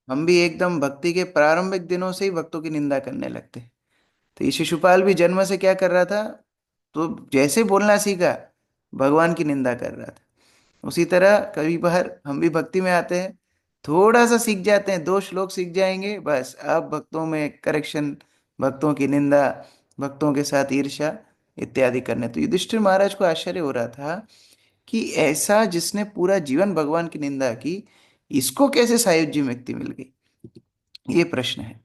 हम भी एकदम भक्ति के प्रारंभिक दिनों से ही भक्तों की निंदा करने लगते हैं। तो ये शिशुपाल भी जन्म से क्या कर रहा था, तो जैसे बोलना सीखा भगवान की निंदा कर रहा था। उसी तरह कभी बार हम भी भक्ति में आते हैं, थोड़ा सा सीख जाते हैं, 2 श्लोक सीख जाएंगे, बस अब भक्तों में करेक्शन, भक्तों की निंदा, भक्तों के साथ ईर्ष्या इत्यादि करने। तो युधिष्ठिर महाराज को आश्चर्य हो रहा था कि ऐसा जिसने पूरा जीवन भगवान की निंदा की, इसको कैसे सायुज्य मुक्ति मिल गई, ये प्रश्न है।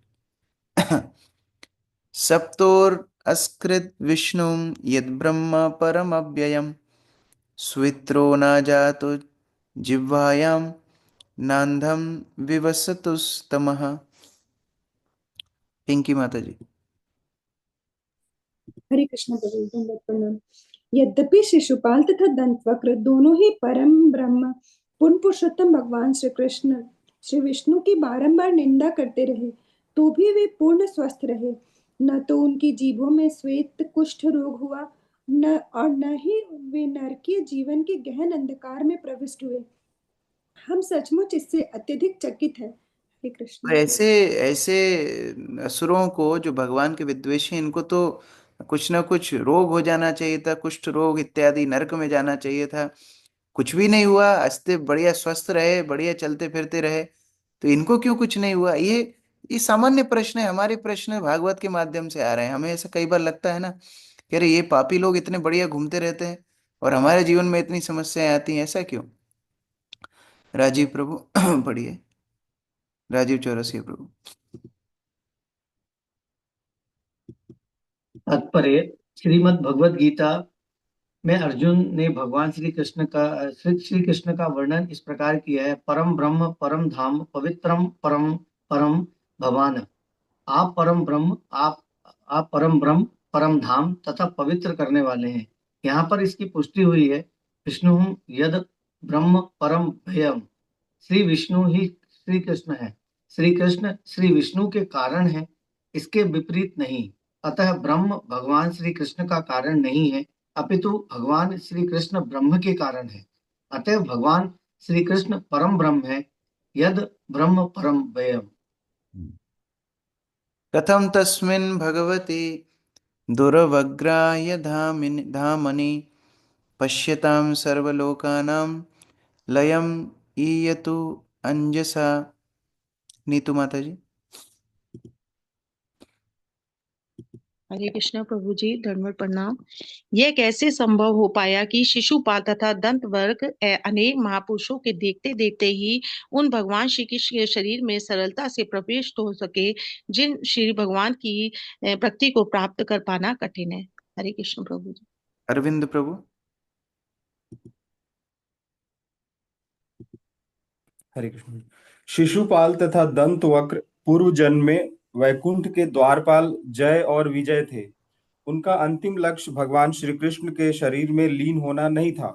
सप्तोर अस्कृत विष्णु यद ब्रह्म परम अव्ययम स्वित्रो न जातो जिह्वायां नांधम विवसतुस्तमः। पिंकी माता जी। हरे कृष्ण प्रभु, दंडवत प्रणाम। यद्यपि शिशुपाल तथा दंतवक्र दोनों ही परम ब्रह्म पूर्ण पुरुषोत्तम भगवान श्री कृष्ण श्री विष्णु की बारंबार निंदा करते रहे, तो भी वे पूर्ण स्वस्थ रहे। न तो उनकी जीभों में श्वेत कुष्ठ रोग हुआ, न ही वे नरकीय जीवन के गहन अंधकार में प्रविष्ट हुए। हम सचमुच इससे अत्यधिक चकित हैं। हरे और कृष्ण। ऐसे ऐसे असुरों को, जो भगवान के विद्वेषी, इनको तो कुछ ना कुछ रोग हो जाना चाहिए था, कुष्ठ रोग इत्यादि, नरक में जाना चाहिए था। कुछ भी नहीं हुआ, अस्ते बढ़िया स्वस्थ रहे, बढ़िया चलते फिरते रहे। तो इनको क्यों कुछ नहीं हुआ? ये सामान्य प्रश्न है, हमारे प्रश्न भागवत के माध्यम से आ रहे हैं। हमें ऐसा कई बार लगता है ना कि अरे ये पापी लोग इतने बढ़िया घूमते रहते हैं और हमारे जीवन में इतनी समस्याएं आती हैं, ऐसा क्यों? राजीव प्रभु पढ़िए, राजीव चौरसिया प्रभु। तात्पर्य। श्रीमद् भगवद गीता में अर्जुन ने भगवान श्री कृष्ण का वर्णन इस प्रकार किया है। परम ब्रह्म परम धाम पवित्रम परम परम भवान। आप परम ब्रह्म, आप परम ब्रह्म परम धाम तथा पवित्र करने वाले हैं। यहाँ पर इसकी पुष्टि हुई है, विष्णु यद ब्रह्म परम भयम। श्री विष्णु ही श्री कृष्ण है, श्री कृष्ण श्री विष्णु के कारण है, इसके विपरीत नहीं। अतः ब्रह्म भगवान श्री कृष्ण का कारण नहीं है, अपितु भगवान श्री कृष्ण ब्रह्म के कारण है। अतः भगवान श्री कृष्ण परम ब्रह्म है, यद ब्रह्म परम व्ययम। कथम तस्मिन् भगवती दुर्वग्राय धामनि पश्यतां सर्वलोकानां लयम ईयतु अंजसा। नीतू माता जी। हरे कृष्णा प्रभु जी, धन्यवाद प्रणाम। यह कैसे संभव हो पाया कि शिशुपाल तथा दंत वर्ग अनेक महापुरुषों के देखते देखते ही उन भगवान श्री कृष्ण के शरीर में सरलता से प्रवेश हो सके, जिन श्री भगवान की भक्ति को प्राप्त कर पाना कठिन है। हरे कृष्ण प्रभु जी। अरविंद प्रभु। हरे कृष्ण। शिशुपाल तथा दंत वक्र पूर्व जन्म में वैकुंठ के द्वारपाल जय और विजय थे। उनका अंतिम लक्ष्य भगवान श्री कृष्ण के शरीर में लीन होना नहीं था।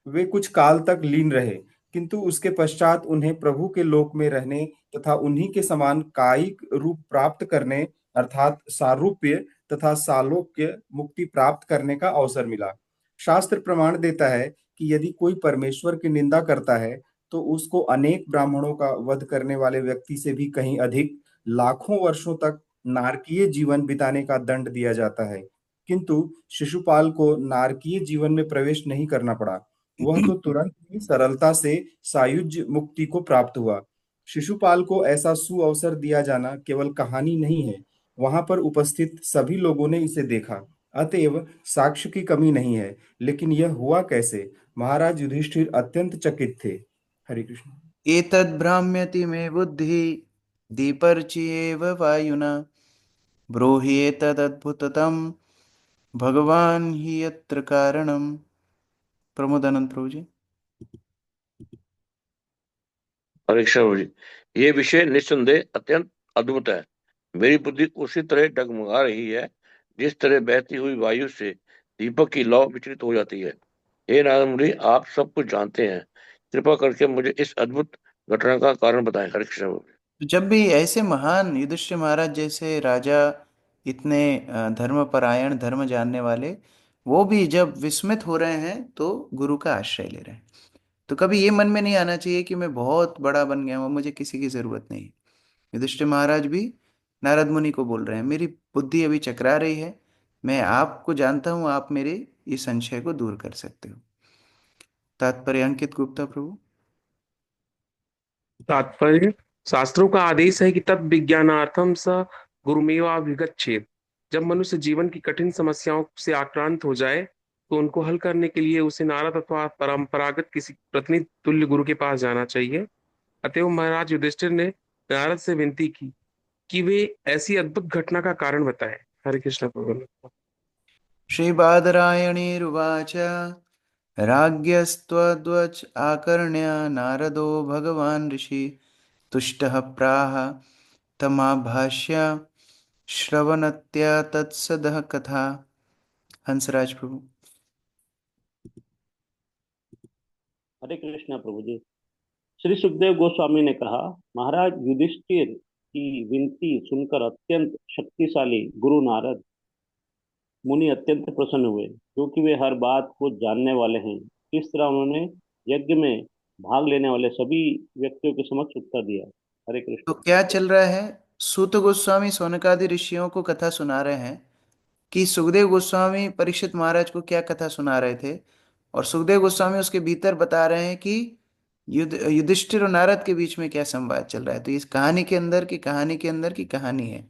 वे कुछ काल तक लीन रहे, किंतु उसके पश्चात उन्हें प्रभु के लोक में रहने तथा उन्हीं के समान कायिक रूप प्राप्त करने, अर्थात सारूप्य तथा सालोक्य मुक्ति प्राप्त करने का अवसर मिला। शास्त्र प्रमाण देता है कि यदि कोई परमेश्वर की निंदा करता है तो उसको अनेक ब्राह्मणों का वध करने वाले व्यक्ति से भी कहीं अधिक लाखों वर्षों तक नारकीय जीवन बिताने का दंड दिया जाता है। किंतु शिशुपाल को नारकीय जीवन में प्रवेश नहीं करना पड़ा। वह तो तुरंत ही सरलता से सायुज्य मुक्ति को प्राप्त हुआ। शिशुपाल को ऐसा सुअवसर दिया जाना केवल कहानी नहीं है, वहां पर उपस्थित सभी लोगों ने इसे देखा, अतएव साक्ष्य की कमी नहीं है। लेकिन यह हुआ कैसे? महाराज युधिष्ठिर अत्यंत चकित थे। हरे कृष्ण। एतद् भ्राम्यति मे बुद्धि दीपर्च्येव वायुना ब्रूहि एतदद्भुतम् भगवान ही यत्र कारणम। प्रमोदानंद प्रभु जी। हरे कृष्ण प्रभु जी, ये विषय निस्संदेह अत्यंत अद्भुत है। मेरी बुद्धि उसी तरह डगमगा रही है जिस तरह बहती हुई वायु से दीपक की लौ विचलित हो जाती है। हे नारद मुनि, आप सब कुछ जानते हैं, कृपा करके मुझे इस अद्भुत घटना का कारण बताएं। हरे कृष्ण प्रभु जी। तो जब भी ऐसे महान युधिष्ठिर महाराज जैसे राजा, इतने धर्मपरायण, धर्म जानने वाले, वो भी जब विस्मित हो रहे हैं तो गुरु का आश्रय ले रहे हैं, तो कभी ये मन में नहीं आना चाहिए कि मैं बहुत बड़ा बन गया हूँ, मुझे किसी की जरूरत नहीं। युधिष्ठिर महाराज भी नारद मुनि को बोल रहे हैं, मेरी बुद्धि अभी चकरा रही है, मैं आपको जानता हूँ, आप मेरे इस संशय को दूर कर सकते हो। तात्पर्य अंकित गुप्ता प्रभु। तात्पर्य, शास्त्रों का आदेश है कि तत् विज्ञानार्थम स गुरुमेवाभिगच्छेत्। जब मनुष्य जीवन की कठिन समस्याओं से आक्रांत हो जाए तो उनको हल करने के लिए उसे नारद अथवा परंपरागत किसी प्रतिनिधि तुल्य गुरु के पास जाना चाहिए। अतएव महाराज युधिष्ठिर ने नारद से विनती की कि वे ऐसी अद्भुत घटना का कारण बताएं। हरे कृष्ण प्रभु। श्रीबादरायणीरुवाच राज्ञस्त्वद्वच आकर्ण्य नारदो भगवान् ऋषि तुष्टः प्राह तमाभाष्य श्रवणत्या तत्सदः कथा। हंसराज प्रभु। हरे कृष्णा प्रभु जी। श्री सुखदेव गोस्वामी ने कहा, महाराज युधिष्ठिर की विनती सुनकर अत्यंत शक्तिशाली गुरु नारद मुनि अत्यंत प्रसन्न हुए, क्योंकि वे हर बात को जानने वाले हैं। इस तरह उन्होंने यज्ञ में भाग लेने वाले सभी व्यक्तियों के समक्ष उत्तर दिया। हरे तो कृष्ण। क्या चल रहा है? सूत गोस्वामी सौनकादि ऋषियों को कथा सुना रहे हैं कि सुखदेव गोस्वामी परीक्षित महाराज को क्या कथा सुना रहे थे, और सुखदेव गोस्वामी उसके भीतर बता रहे हैं कि युधिष्ठिर और नारद के बीच में क्या संवाद चल रहा है। तो इस कहानी के अंदर की कहानी के अंदर की कहानी है।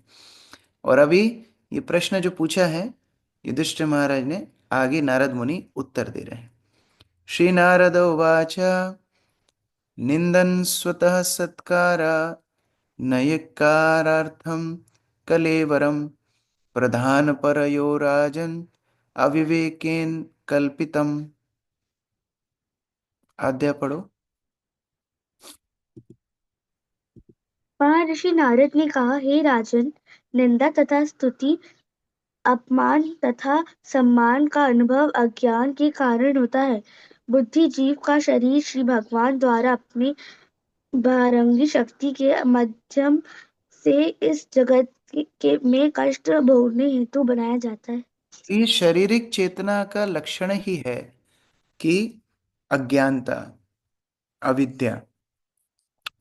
और अभी ये प्रश्न जो पूछा है युधिष्ठिर महाराज ने, आगे नारद मुनि उत्तर दे रहे हैं। श्री नारद उवाच निंदन स्वतः सत्कारा नयकारार्थम कलेवरम प्रधान परयो राजन अविवेकेन कल्पितम। आद्या पढ़ो। महर्षि नारद ने कहा, हे राजन, निंदा तथा स्तुति, अपमान तथा सम्मान का अनुभव अज्ञान के कारण होता है। बुद्धिजीव का शरीर श्री भगवान द्वारा अपनी बहिरंगी शक्ति के माध्यम से इस जगत में कष्ट भोगने हेतु बनाया जाता है। ये शारीरिक चेतना का लक्षण ही है कि अज्ञानता, अविद्या,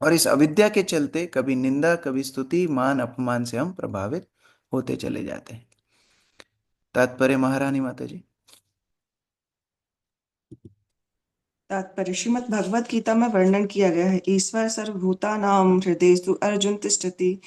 और इस अविद्या के चलते कभी निंदा, कभी स्तुति, मान अपमान से हम प्रभावित होते चले जाते हैं। तात्पर्य महारानी माता जी। तात्पर्य, श्रीमद् भगवत गीता में वर्णन किया गया है, ईश्वर सर्वभूतानां हृदयेषु अर्जुन तिष्ठति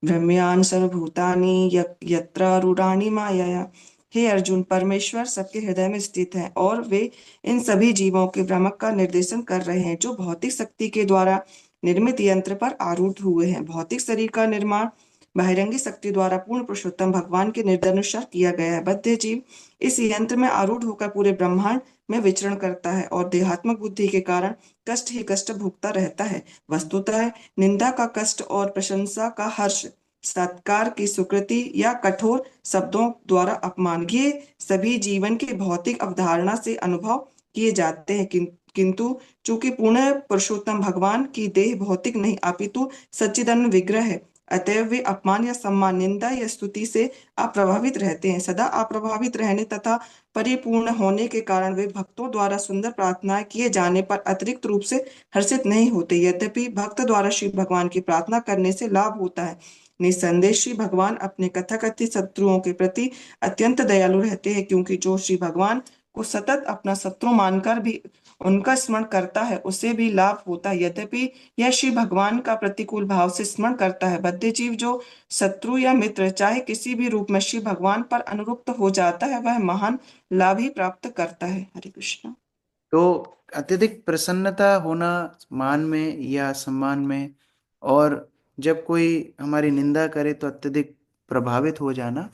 ब्रह्मयान सर्वभूतानि यत्र रूढ़ानि मायया। हे अर्जुन, परमेश्वर सबके हृदय में स्थित है और वे इन सभी जीवों के भ्रमक का निर्देशन कर रहे हैं, जो भौतिक शक्ति के द्वारा निर्मित यंत्र पर आरूढ़ हुए हैं। भौतिक शरीर का निर्माण बहिरंगी शक्ति द्वारा पूर्ण पुरुषोत्तम भगवान के निर्देशानुसार किया गया है। बद्ध जीव इस यंत्र में आरूढ़ होकर पूरे ब्रह्मांड में विचरण करता है और देहात्मक बुद्धि के कारण कष्ट ही कष्ट भोगता रहता है। वस्तुतः निंदा का कष्ट और प्रशंसा का हर्ष, सत्कार की स्वीकृति या कठोर शब्दों द्वारा अपमान, ये सभी जीवन के भौतिक अवधारणा से अनुभव किए जाते हैं, किंतु चूंकि पूर्ण पुरुषोत्तम भगवान की देह भौतिक नहीं अपितु सच्चिदानंद विग्रह है, अतएव वे अपमान या सम्मान, निंदा या स्तुति से अप्रभावित रहते हैं। सदा अप्रभावित रहने तथा परिपूर्ण होने के कारण वे भक्तों द्वारा सुंदर प्रार्थना किए जाने पर अतिरिक्त रूप से हर्षित नहीं होते। यद्यपि भक्त द्वारा श्री भगवान की प्रार्थना करने से लाभ होता है। निस्संदेह श्री भगवान अपने कथाकथित शत्रुओं के प्रति अत्यंत दयालु रहते हैं, क्योंकि जो श्री भगवान को सतत अपना शत्रु मानकर भी उनका स्मरण करता है उसे भी लाभ होता है। यद्यपि यह श्री भगवान का प्रतिकूल भाव से स्मरण करता है, बद्ध जीव जो शत्रु या मित्र चाहे किसी भी रूप में श्री भगवान पर अनुरुक्त हो जाता है, वह महान लाभ ही प्राप्त करता है। हरे कृष्ण। तो अत्यधिक प्रसन्नता होना मान में या सम्मान में, और जब कोई हमारी निंदा करे तो अत्यधिक प्रभावित हो जाना,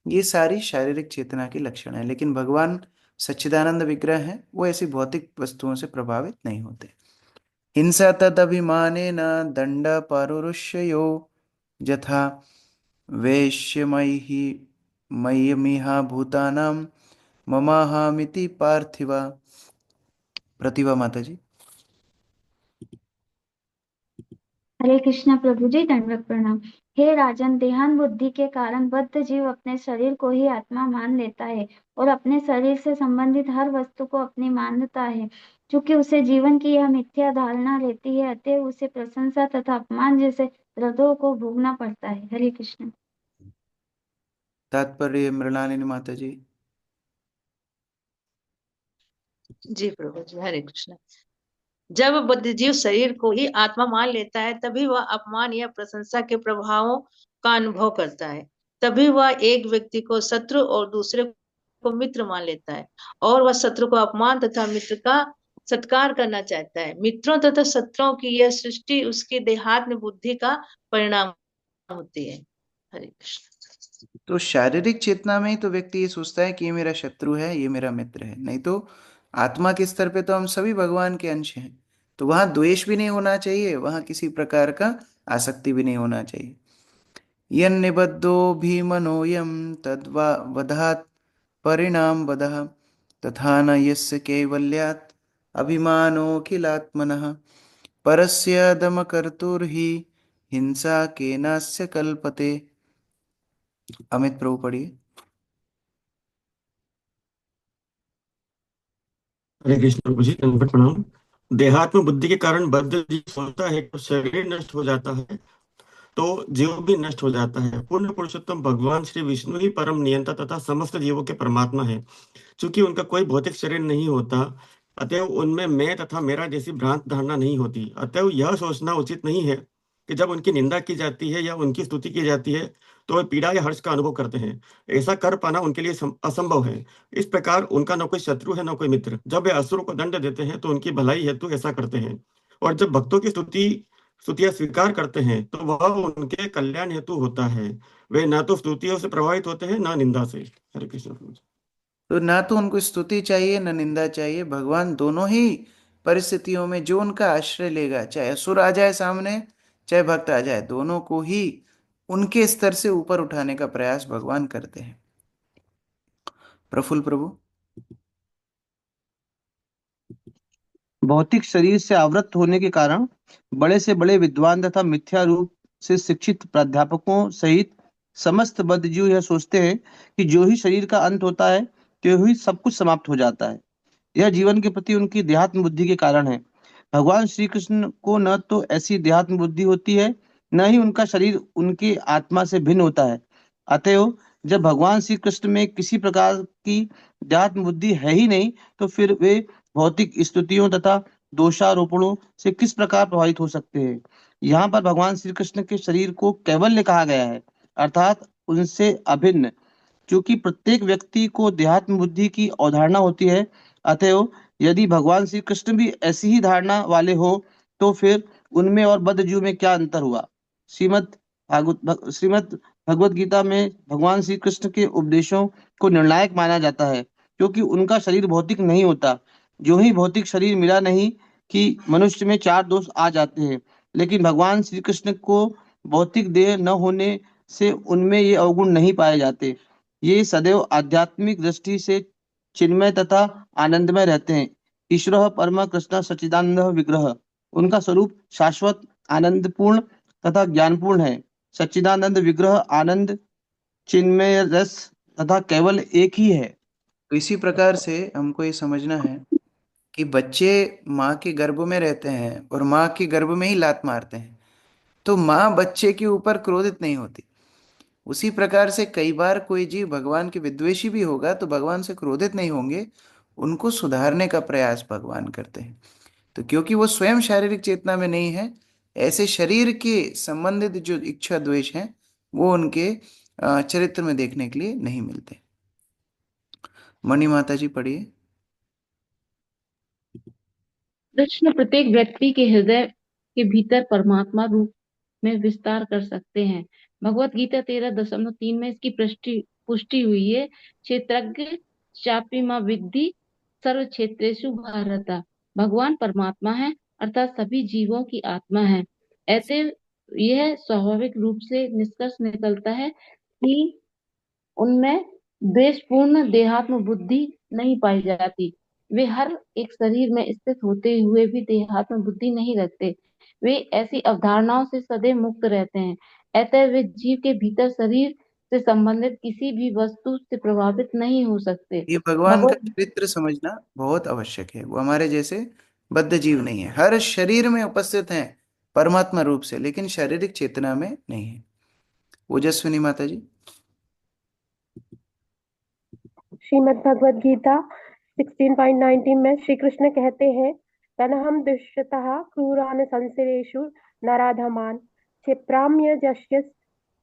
ये सारी शारीरिक चेतना के लक्षण है। लेकिन भगवान सच्चिदानंद विग्रह है, वो ऐसी भौतिक वस्तुओं से प्रभावित नहीं होते। हिंसा तदभिमानेन दंड पौरुषयो यथा वैश्यमयि मय्यमिहा भूतानां ममाहामिति पार्थिवा। प्रतिभा माता जी। हरे कृष्णा प्रभु जी, दंडवत प्रणाम। हे राजन, देहान बुद्धि के कारण बद्ध जीव अपने शरीर को ही आत्मा मान लेता है और अपने शरीर से संबंधित हर वस्तु को अपनी मानता है। चूंकि उसे जीवन की यह मिथ्या धारणा रहती है, अतः उसे प्रशंसा तथा अपमान जैसे द्वंद्वों को भोगना पड़ता है। हरे कृष्ण। तात्पर्य मृणालिनी माता जी। जी प्रभु जी, हरे कृष्ण। जब बुद्धिजीव शरीर को ही आत्मा मान लेता है, तभी वह अपमान या प्रशंसा के प्रभावों का अनुभव करता है। तभी वह एक व्यक्ति को शत्रु और दूसरे को मित्र मान लेता है, और वह शत्रु को अपमान तथा मित्र का सत्कार करना चाहता है। मित्रों तथा शत्रुओं की यह सृष्टि उसकी देहात्म बुद्धि का परिणाम होती है। हरे कृष्ण। तो शारीरिक चेतना में ही तो व्यक्ति ये सोचता है कि ये मेरा शत्रु है, ये मेरा मित्र है, नहीं तो आत्मा के स्तर पे तो हम सभी भगवान के अंश हैं। तो वहां द्वेष भी नहीं होना चाहिए, वहां किसी प्रकार का आसक्ति भी नहीं होना चाहिए। यन्निबद्धो भीमनोऽयं तद्वा वधात् परिणाम वधः तथा न यस्य कैवल्यात् अभिमानोऽखिलात्मनः परस्य दमकर्तुर्हि हिंसा केनास्य कल्पते। अमित प्रभु पढ़िए। हरे कृष्ण प्रभु जी, दंडवत प्रणाम। देहात्म बुद्धि के कारण बद्ध जीव सोचता है कि शरीर नष्ट हो जाता है तो जीव भी नष्ट हो जाता है। पूर्ण पुरुषोत्तम भगवान श्री विष्णु ही परम नियंता तथा समस्त जीवों के परमात्मा है। चूंकि उनका कोई भौतिक शरीर नहीं होता, अतएव उनमें मैं तथा मेरा जैसी भ्रांत धारणा नहीं होती। अतएव यह सोचना उचित नहीं है कि जब उनकी निंदा की जाती है या उनकी स्तुति की जाती है तो वे पीड़ा या हर्ष का अनुभव करते हैं। ऐसा कर पाना उनके लिए असंभव है। इस प्रकार उनका न कोई शत्रु है न कोई मित्र। जब वे असुरों को दंड देते हैं तो उनकी भलाई हेतु ऐसा करते हैं, और जब भक्तों की स्तुतियां स्वीकार करते हैं तो वह उनके कल्याण हेतु होता है। वे ना तो स्तुतियों से प्रभावित होते हैं ना निंदा से। हरे कृष्ण। तो ना तो उनको स्तुति चाहिए न निंदा चाहिए। भगवान दोनों ही परिस्थितियों में जो उनका आश्रय लेगा, चाहे असुर आ जाए सामने, चाहे भक्त आ जाए, दोनों को ही उनके स्तर से ऊपर उठाने का प्रयास भगवान करते हैं। प्रफुल्ल प्रभु। भौतिक शरीर से आवृत होने के कारण बड़े से बड़े विद्वान तथा मिथ्या रूप से शिक्षित प्राध्यापकों सहित समस्त बद्धजीव यह सोचते हैं कि जो ही शरीर का अंत होता है तो ही सब कुछ समाप्त हो जाता है। यह जीवन के प्रति उनकी देहात्म बुद्धि के कारण है। भगवान श्री कृष्ण को न तो ऐसी देहात्म बुद्धि होती है, न ही उनका शरीर उनकी आत्मा से भिन्न होता है। अतएव जब भगवान श्री कृष्ण में किसी प्रकार की देहात्म बुद्धि है ही नहीं, तो फिर वे भौतिक स्तुतियों तथा दोषारोपणों से किस प्रकार प्रभावित हो सकते हैं। यहाँ पर भगवान श्री कृष्ण के शरीर को कैवल्य कहा गया है, अर्थात उनसे अभिन्न। क्योंकि प्रत्येक व्यक्ति को देहात्म बुद्धि की अवधारणा होती है, अतएव यदि भगवान श्री कृष्ण भी ऐसी ही धारणा वाले हो तो फिर उनमें और बद्ध जीव में क्या अंतर हुआ। श्रीमद् भगवत गीता में भगवान श्री कृष्ण के उपदेशों को निर्णायक माना जाता है, क्योंकि उनका शरीर भौतिक नहीं होता। जो ही भौतिक शरीर मिला नहीं कि मनुष्य में 4 दोष आ जाते हैं, लेकिन भगवान श्री कृष्ण को भौतिक देह न होने से उनमें ये अवगुण नहीं पाए जाते। ये सदैव आध्यात्मिक दृष्टि से चिन्मय तथा आनंदमय रहते हैं। ईश्वर परम कृष्ण सच्चिदानंद विग्रह, उनका स्वरूप शाश्वत आनंदपूर्ण तथा ज्ञानपूर्ण है। सच्चिदानंद विग्रह आनंद चिन्मय रस तथा केवल एक ही है। तो इसी प्रकार से हमको ये समझना है कि बच्चे माँ के गर्भ में रहते हैं और माँ के गर्भ में ही लात मारते हैं, तो माँ बच्चे के ऊपर क्रोधित नहीं होती। उसी प्रकार से कई बार कोई जीव भगवान के विद्वेषी भी होगा तो भगवान से क्रोधित नहीं होंगे, उनको सुधारने का प्रयास भगवान करते हैं। तो क्योंकि वो स्वयं शारीरिक चेतना में नहीं है, ऐसे शरीर के संबंधित जो इच्छा द्वेष हैं वो उनके चरित्र में देखने के लिए नहीं मिलते। मणि माता जी पढ़िए। कृष्ण प्रत्येक व्यक्ति के हृदय के भीतर परमात्मा रूप में विस्तार कर सकते हैं। भगवत गीता 13.3 में इसकी पुष्टि हुई है। क्षेत्रज्ञ चापी मां विद्धि सर्व क्षेत्रेषु भारत। भगवान परमात्मा है, अर्थात सभी जीवों की आत्मा है। ऐसे यह स्वाभाविक रूप से निष्कर्ष निकलता है कि उनमें द्वेषपूर्ण देहात्म बुद्धि नहीं पाई जाती। वे हर एक शरीर में स्थित होते हुए भी देहात्म बुद्धि नहीं रखते। वे ऐसी अवधारणाओं से सदैव मुक्त रहते हैं। अतः वे जीव के भीतर शरीर से संबंधित किसी भी वस्तु से प्रभावित नहीं हो सकते। ये भगवान का भगवत चरित्र समझना बहुत आवश्यक है। वो हमारे जैसे बद्ध जीव नहीं है, हर शरीर में उपस्थित हैं परमात्मा रूप से, लेकिन शारीरिक चेतना में नहीं है। ओजस्विनी माता जी। श्रीमद् भगवद गीता 16.19 में श्री कृष्ण कहते हैं, तनहम दुष्यतः क्रूरान संसरेषु नराधमान क्षिप्राम्य जश्य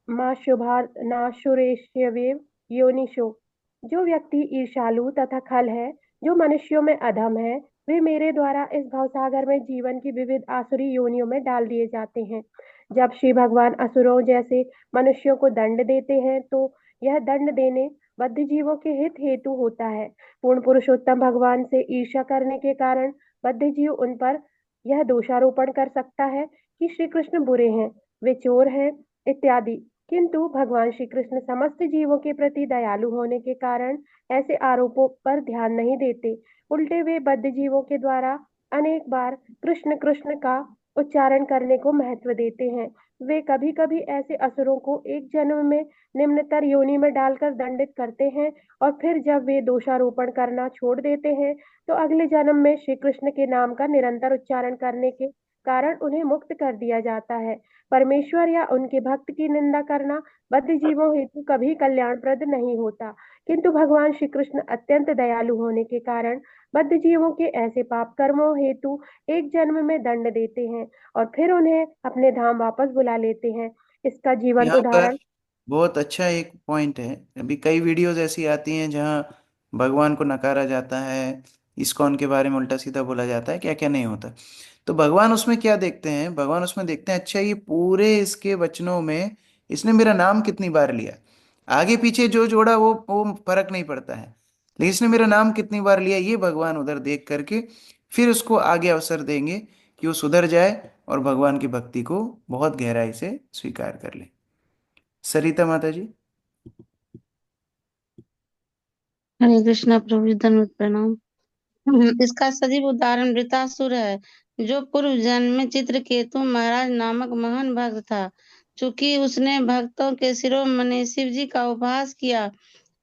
नाशुरेष्यवेव योनिषो। जो व्यक्ति ईर्ष्यालु तथा खल है, जो मनुष्यों में अधम है, वे मेरे द्वारा इस भवसागर में जीवन की विविध आसुरी योनियों में डाल दिए जाते हैं। जब श्री भगवान असुरों जैसे मनुष्यों को दंड देते हैं तो यह दंड देने बद्ध जीवों के हित हेतु होता है। पूर्ण पुरुषोत्तम भगवान से ईर्ष्या करने के कारण बद्ध जीव उन पर यह दोषारोपण कर सकता है कि श्री कृष्ण बुरे हैं, वे चोर हैं इत्यादि। किंतु भगवान श्री कृष्ण समस्त जीवों के प्रति दयालु होने के कारण ऐसे आरोपों पर ध्यान नहीं देते। उल्टे वे बद्ध जीवों के द्वारा अनेक बार कृष्ण कृष्ण का उच्चारण करने को महत्व देते हैं। वे कभी कभी ऐसे असुरों को एक जन्म में निम्नतर योनि में डालकर दंडित करते हैं और फिर जब वे दोषारोपण करना छोड़ देते हैं तो अगले जन्म में श्री कृष्ण के नाम का निरंतर उच्चारण करने के कारण उन्हें मुक्त कर दिया जाता है। परमेश्वर या उनके भक्त की निंदा करना बद्ध जीवों हेतु कभी कल्याणप्रद नहीं होता, किंतु भगवान श्री कृष्ण अत्यंत दयालु होने के कारण बद्ध जीवों के ऐसे पाप कर्मों हेतु एक जन्म में दंड देते हैं और फिर उन्हें अपने धाम वापस बुला लेते हैं। इसका जीवंत यहाँ पर उदाहरण बहुत अच्छा एक पॉइंट है। अभी कई वीडियोस ऐसी आती हैं जहाँ भगवान को नकारा जाता है, इस्कॉन के बारे में उल्टा सीधा बोला जाता है, क्या क्या नहीं होता। तो भगवान उसमें क्या देखते हैं? भगवान उसमें देखते हैं, अच्छा ये पूरे इसके वचनों में इसने मेरा नाम कितनी बार लिया, आगे पीछे जो जोड़ा वो फर्क नहीं पड़ता है, लेकिन इसने मेरा नाम कितनी बार लिया, ये भगवान उधर देख करके फिर उसको आगे अवसर देंगे कि वो सुधर जाए और भगवान की भक्ति को बहुत गहराई से स्वीकार कर ले। सरिता माता जी। हरे कृष्णा प्रभु जी, धन्यवाद प्रणाम। इसका सजीव उदाहरण वृतासुर है, जो पूर्व जन्म में चित्रकेतु महाराज नामक महान भक्त था। चूंकि उसने भक्तों के शिरोमणि शिव जी का उपहास किया,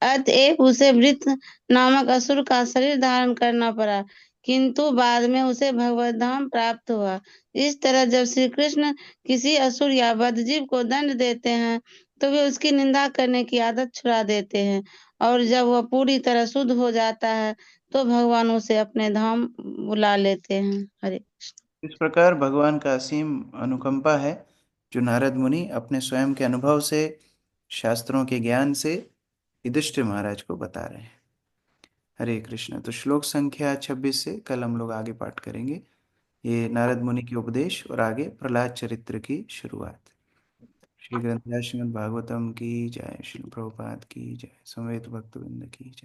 अतएव उसे वृत नामक असुर का शरीर धारण करना पड़ा, किंतु बाद में उसे भगवत धाम प्राप्त हुआ। इस तरह जब श्री कृष्ण किसी असुर या बद्धजीव को दंड देते हैं तो वे उसकी निंदा करने की आदत छुड़ा देते हैं, और जब वह पूरी तरह शुद्ध हो जाता है तो भगवान उसे अपने धाम बुला लेते हैं। हरे कृष्ण। इस प्रकार भगवान का असीम अनुकंपा है, जो नारद मुनि अपने स्वयं के अनुभव से, शास्त्रों के ज्ञान से युधिष्ठिर महाराज को बता रहे हैं। हरे कृष्ण। तो श्लोक संख्या 26 से कल हम लोग आगे पाठ करेंगे। ये नारद मुनि के उपदेश और आगे प्रहलाद चरित्र की शुरुआत। श्री ग्रंथराज श्रीमद् भागवतम की जय, श्री प्रभुपाद की जय, समवेत भक्तवृंद की जय।